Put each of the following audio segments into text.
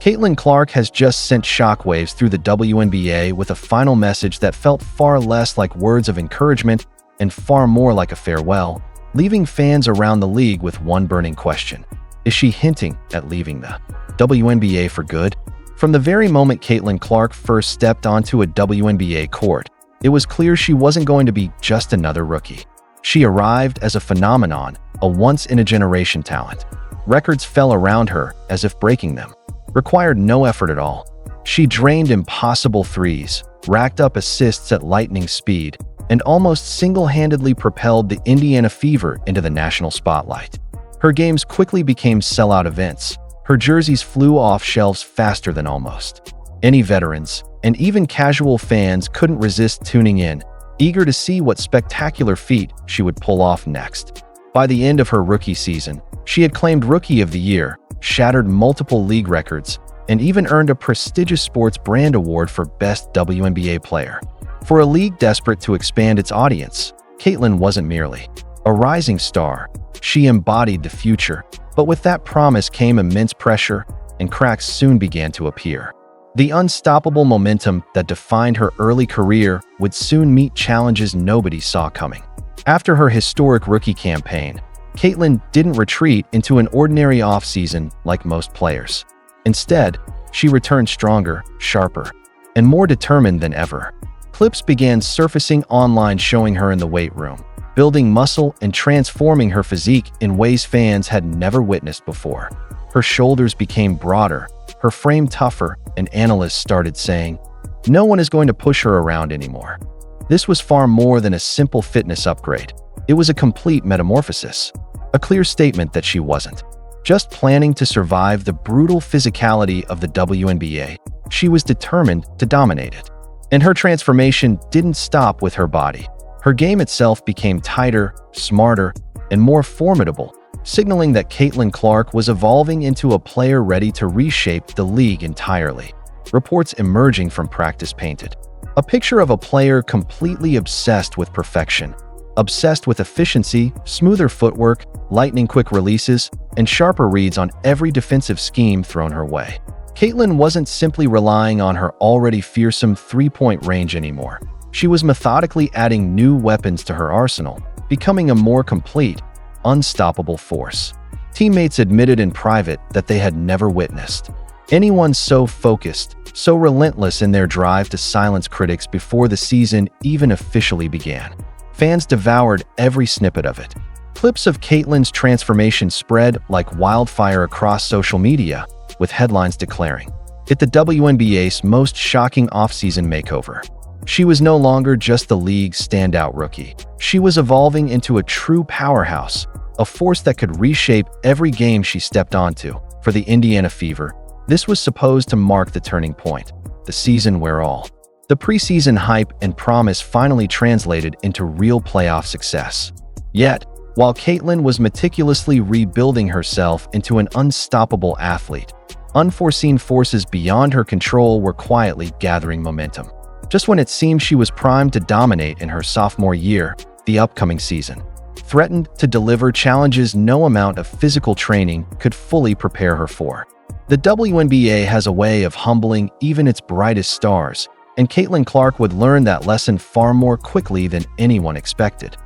Caitlin Clark has just sent shockwaves through the WNBA with a final message that felt far less like words of encouragement and far more like a farewell, leaving fans around the league with one burning question. Is she hinting at leaving the WNBA for good? From the very moment Caitlin Clark first stepped onto a WNBA court, it was clear she wasn't going to be just another rookie. She arrived as a phenomenon, a once-in-a-generation talent. Records fell around her as if breaking them. Required no effort at all. She drained impossible threes, racked up assists at lightning speed, and almost single-handedly propelled the Indiana Fever into the national spotlight. Her games quickly became sellout events. Her jerseys flew off shelves faster than almost any veterans, and even casual fans couldn't resist tuning in, eager to see what spectacular feat she would pull off next. By the end of her rookie season, she had claimed Rookie of the Year, shattered multiple league records, and even earned a prestigious sports brand award for Best WNBA Player. For a league desperate to expand its audience, Caitlin wasn't merely a rising star. She embodied the future, but with that promise came immense pressure, and cracks soon began to appear. The unstoppable momentum that defined her early career would soon meet challenges nobody saw coming. After her historic rookie campaign, Caitlin didn't retreat into an ordinary offseason like most players. Instead, she returned stronger, sharper, and more determined than ever. Clips began surfacing online showing her in the weight room, building muscle and transforming her physique in ways fans had never witnessed before. Her shoulders became broader, her frame tougher, and analysts started saying, "No one is going to push her around anymore." This was far more than a simple fitness upgrade. It was a complete metamorphosis, a clear statement that she wasn't just planning to survive the brutal physicality of the WNBA. She was determined to dominate it. And her transformation didn't stop with her body. Her game itself became tighter, smarter, and more formidable, signaling that Caitlin Clark was evolving into a player ready to reshape the league entirely. Reports emerging from practice painted a picture of a player completely obsessed with perfection, obsessed with efficiency, smoother footwork, lightning-quick releases, and sharper reads on every defensive scheme thrown her way. Caitlin wasn't simply relying on her already fearsome three-point range anymore. She was methodically adding new weapons to her arsenal, becoming a more complete, unstoppable force. Teammates admitted in private that they had never witnessed anyone so focused, so relentless in their drive to silence critics before the season even officially began. Fans devoured every snippet of it. Clips of Caitlin's transformation spread like wildfire across social media, with headlines declaring it the WNBA's most shocking offseason makeover. She was no longer just the league's standout rookie. She was evolving into a true powerhouse, a force that could reshape every game she stepped onto. For the Indiana Fever, this was supposed to mark the turning point, the season where all the preseason hype and promise finally translated into real playoff success. Yet, while Caitlin was meticulously rebuilding herself into an unstoppable athlete, unforeseen forces beyond her control were quietly gathering momentum. Just when it seemed she was primed to dominate in her sophomore year, the upcoming season threatened to deliver challenges no amount of physical training could fully prepare her for. The WNBA has a way of humbling even its brightest stars, and Caitlin Clark would learn that lesson far more quickly than anyone expected.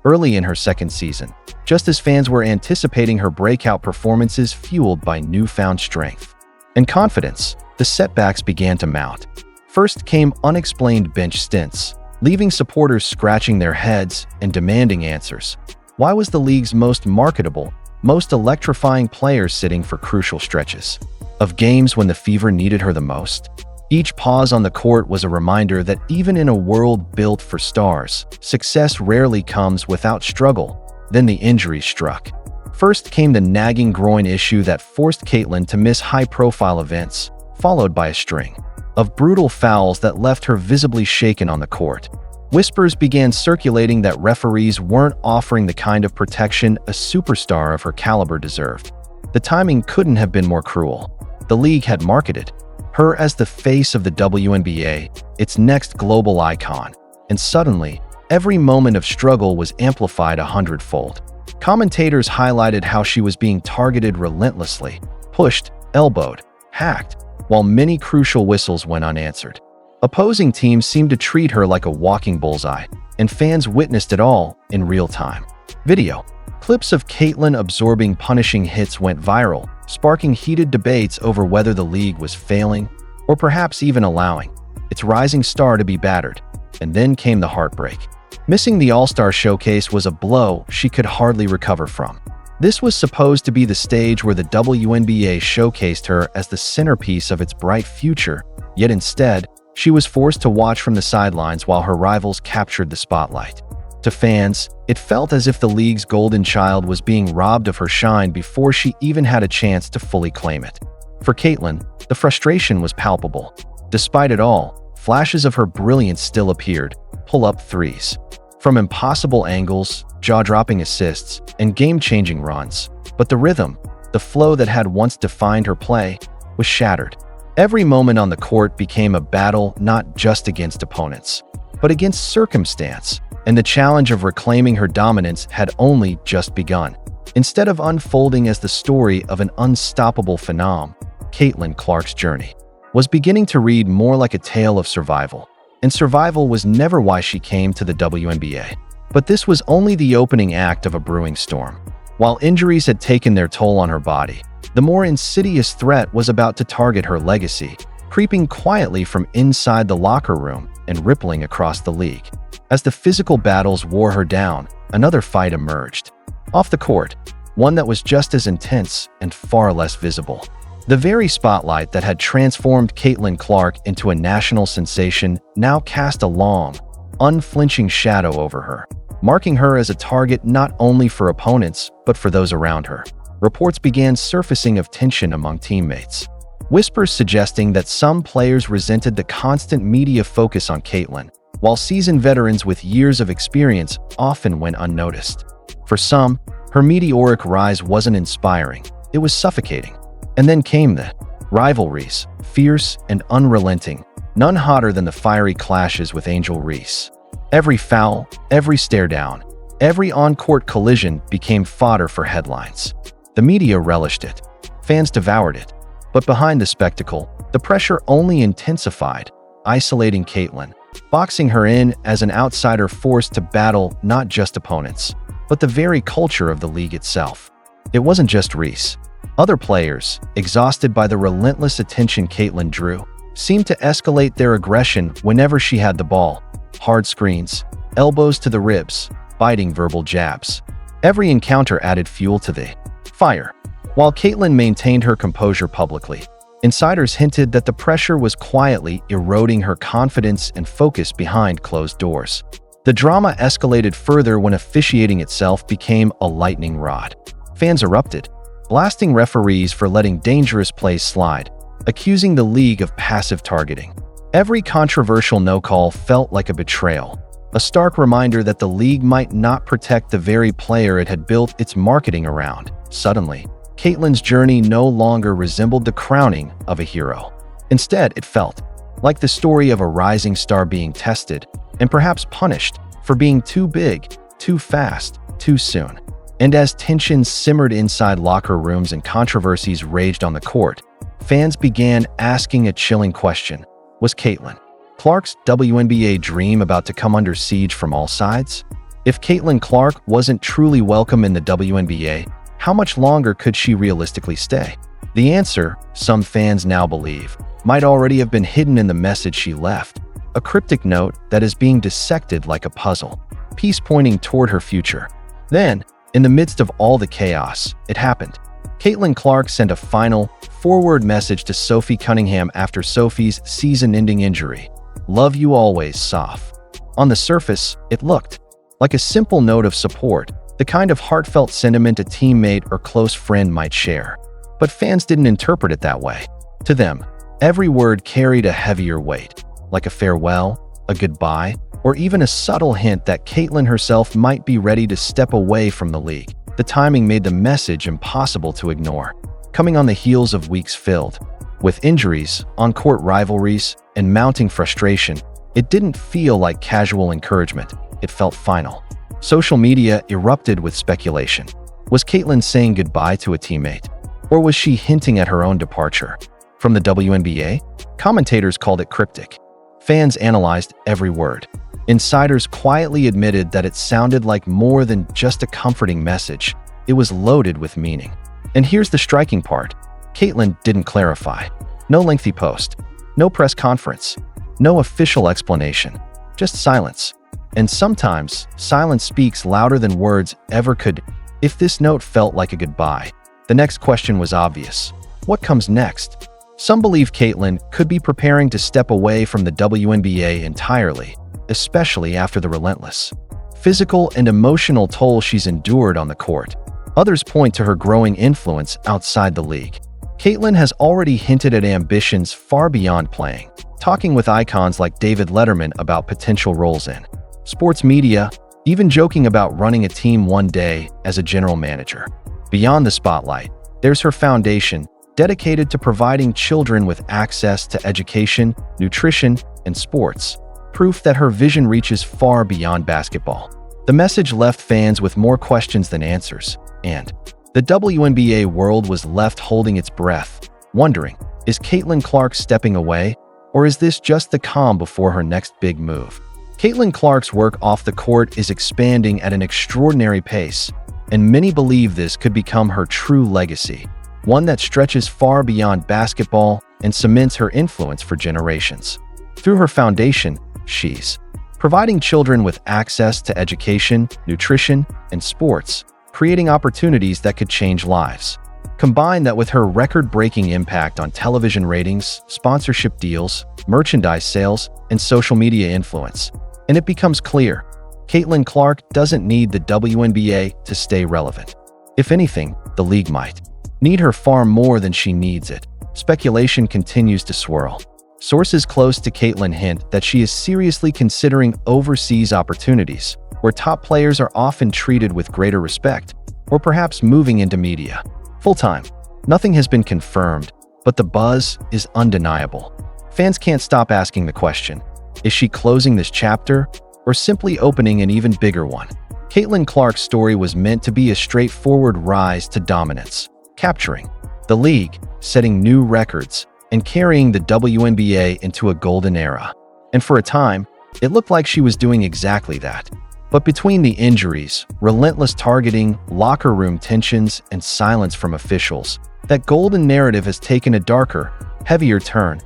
Early in her second season, just as fans were anticipating her breakout performances fueled by newfound strength and confidence, the setbacks began to mount. First came unexplained bench stints, leaving supporters scratching their heads and demanding answers. Why was the league's most marketable, most electrifying player sitting for crucial stretches of games when the Fever needed her the most? Each pause on the court was a reminder that even in a world built for stars, success rarely comes without struggle. Then the injuries struck. First came the nagging groin issue that forced Caitlin to miss high-profile events, followed by a string of brutal fouls that left her visibly shaken on the court. Whispers began circulating that referees weren't offering the kind of protection a superstar of her caliber deserved. The timing couldn't have been more cruel. The league had marketed her as the face of the WNBA, its next global icon, and suddenly, every moment of struggle was amplified 100-fold. Commentators highlighted how she was being targeted relentlessly, pushed, elbowed, hacked, while many crucial whistles went unanswered. Opposing teams seemed to treat her like a walking bullseye, and fans witnessed it all in real time. Video. Clips of Caitlyn absorbing punishing hits went viral, sparking heated debates over whether the league was failing or perhaps even allowing its rising star to be battered. And then came the heartbreak. Missing the All-Star Showcase was a blow she could hardly recover from. This was supposed to be the stage where the WNBA showcased her as the centerpiece of its bright future, yet instead, she was forced to watch from the sidelines while her rivals captured the spotlight. To fans, it felt as if the league's golden child was being robbed of her shine before she even had a chance to fully claim it. For Caitlyn, the frustration was palpable. Despite it all, flashes of her brilliance still appeared, pull-up threes from impossible angles, jaw-dropping assists, and game-changing runs. But the rhythm, the flow that had once defined her play, was shattered. Every moment on the court became a battle not just against opponents, but against circumstance, and the challenge of reclaiming her dominance had only just begun. Instead of unfolding as the story of an unstoppable phenom, Caitlyn Clark's journey was beginning to read more like a tale of survival. And survival was never why she came to the WNBA. But this was only the opening act of a brewing storm. While injuries had taken their toll on her body, the more insidious threat was about to target her legacy, creeping quietly from inside the locker room and rippling across the league. As the physical battles wore her down, another fight emerged. Off the court, one that was just as intense and far less visible. The very spotlight that had transformed Caitlyn Clark into a national sensation now cast a long, unflinching shadow over her, marking her as a target not only for opponents but for those around her. Reports began surfacing of tension among teammates, whispers suggesting that some players resented the constant media focus on Caitlyn, while seasoned veterans with years of experience often went unnoticed. For some, her meteoric rise wasn't inspiring, it was suffocating. And then came the rivalries, fierce and unrelenting, none hotter than the fiery clashes with Angel Reese. Every foul, every stare down, every on-court collision became fodder for headlines. The media relished it, fans devoured it, but behind the spectacle, the pressure only intensified, isolating Caitlyn, boxing her in as an outsider forced to battle not just opponents, but the very culture of the league itself. It wasn't just Reese. Other players, exhausted by the relentless attention Caitlyn drew, seemed to escalate their aggression whenever she had the ball. Hard screens, elbows to the ribs, biting verbal jabs. Every encounter added fuel to the fire. While Caitlyn maintained her composure publicly, insiders hinted that the pressure was quietly eroding her confidence and focus behind closed doors. The drama escalated further when officiating itself became a lightning rod. Fans erupted, blasting referees for letting dangerous plays slide, accusing the league of passive targeting. Every controversial no-call felt like a betrayal, a stark reminder that the league might not protect the very player it had built its marketing around. Suddenly, Caitlyn's journey no longer resembled the crowning of a hero. Instead, it felt like the story of a rising star being tested and perhaps punished for being too big, too fast, too soon. And as tensions simmered inside locker rooms and controversies raged on the court, fans began asking a chilling question. Was Caitlyn Clark's WNBA dream about to come under siege from all sides? If Caitlyn Clark wasn't truly welcome in the WNBA, how much longer could she realistically stay? The answer, some fans now believe, might already have been hidden in the message she left, a cryptic note that is being dissected like a puzzle, piece pointing toward her future. Then, in the midst of all the chaos, it happened. Caitlyn Clark sent a final, forward message to Sophie Cunningham after Sophie's season-ending injury. "Love you always, Soph." On the surface, it looked like a simple note of support, the kind of heartfelt sentiment a teammate or close friend might share. But fans didn't interpret it that way. To them, every word carried a heavier weight, like a farewell, a goodbye, or even a subtle hint that Caitlyn herself might be ready to step away from the league. The timing made the message impossible to ignore, coming on the heels of weeks filled with injuries, on-court rivalries, and mounting frustration. It didn't feel like casual encouragement, it felt final. Social media erupted with speculation. Was Caitlyn saying goodbye to a teammate? Or was she hinting at her own departure? from the WNBA? Commentators called it cryptic. Fans analyzed every word. Insiders quietly admitted that it sounded like more than just a comforting message. It was loaded with meaning. And here's the striking part. Caitlin didn't clarify. No lengthy post. No press conference. No official explanation. Just silence. And sometimes, silence speaks louder than words ever could. If this note felt like a goodbye, the next question was obvious. What comes next? Some believe Caitlin could be preparing to step away from the WNBA entirely, especially after the relentless physical and emotional toll she's endured on the court. Others point to her growing influence outside the league. Caitlin has already hinted at ambitions far beyond playing, talking with icons like David Letterman about potential roles in sports media, even joking about running a team one day as a general manager. Beyond the spotlight, there's her foundation, dedicated to providing children with access to education, nutrition, and sports, proof that her vision reaches far beyond basketball. The message left fans with more questions than answers, and the WNBA world was left holding its breath, wondering, is Caitlin Clark stepping away, or is this just the calm before her next big move? Caitlin Clark's work off the court is expanding at an extraordinary pace, and many believe this could become her true legacy, one that stretches far beyond basketball and cements her influence for generations. Through her foundation, she's providing children with access to education, nutrition, and sports, creating opportunities that could change lives. Combine that with her record-breaking impact on television ratings, sponsorship deals, merchandise sales, and social media influence, and it becomes clear, Caitlin Clark doesn't need the WNBA to stay relevant. If anything, the league might need her far more than she needs it. Speculation continues to swirl. Sources close to Caitlin hint that she is seriously considering overseas opportunities, where top players are often treated with greater respect, or perhaps moving into media full-time. Nothing has been confirmed, but the buzz is undeniable. Fans can't stop asking the question, is she closing this chapter, or simply opening an even bigger one? Caitlin Clark's story was meant to be a straightforward rise to dominance, capturing the league, setting new records, and carrying the WNBA into a golden era. And for a time, it looked like she was doing exactly that. But between the injuries, relentless targeting, locker room tensions, and silence from officials, that golden narrative has taken a darker, heavier turn.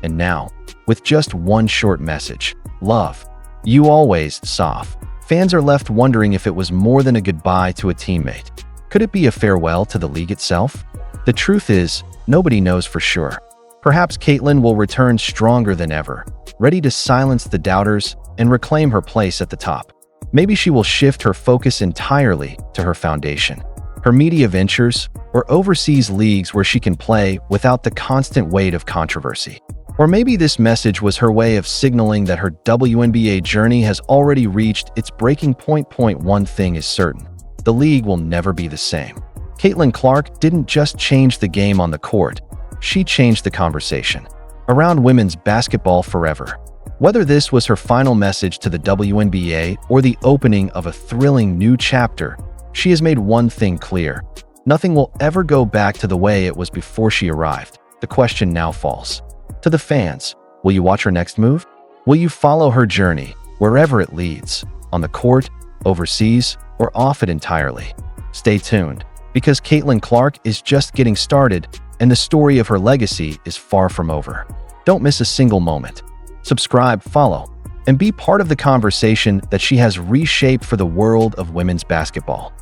And now, with just one short message, love you always, Soph, fans are left wondering if it was more than a goodbye to a teammate. Could it be a farewell to the league itself? The truth is, nobody knows for sure. Perhaps Caitlin will return stronger than ever, ready to silence the doubters and reclaim her place at the top. Maybe she will shift her focus entirely to her foundation, her media ventures, or overseas leagues where she can play without the constant weight of controversy. Or maybe this message was her way of signaling that her WNBA journey has already reached its breaking point. One thing is certain, the league will never be the same. Caitlin Clark didn't just change the game on the court, she changed the conversation around women's basketball forever. Whether this was her final message to the WNBA or the opening of a thrilling new chapter, she has made one thing clear. Nothing will ever go back to the way it was before she arrived. The question now falls to the fans. Will you watch her next move? Will you follow her journey, wherever it leads, on the court, overseas, or off it entirely? Stay tuned, because Caitlin Clark is just getting started, and the story of her legacy is far from over. Don't miss a single moment. Subscribe, follow, and be part of the conversation that she has reshaped for the world of women's basketball.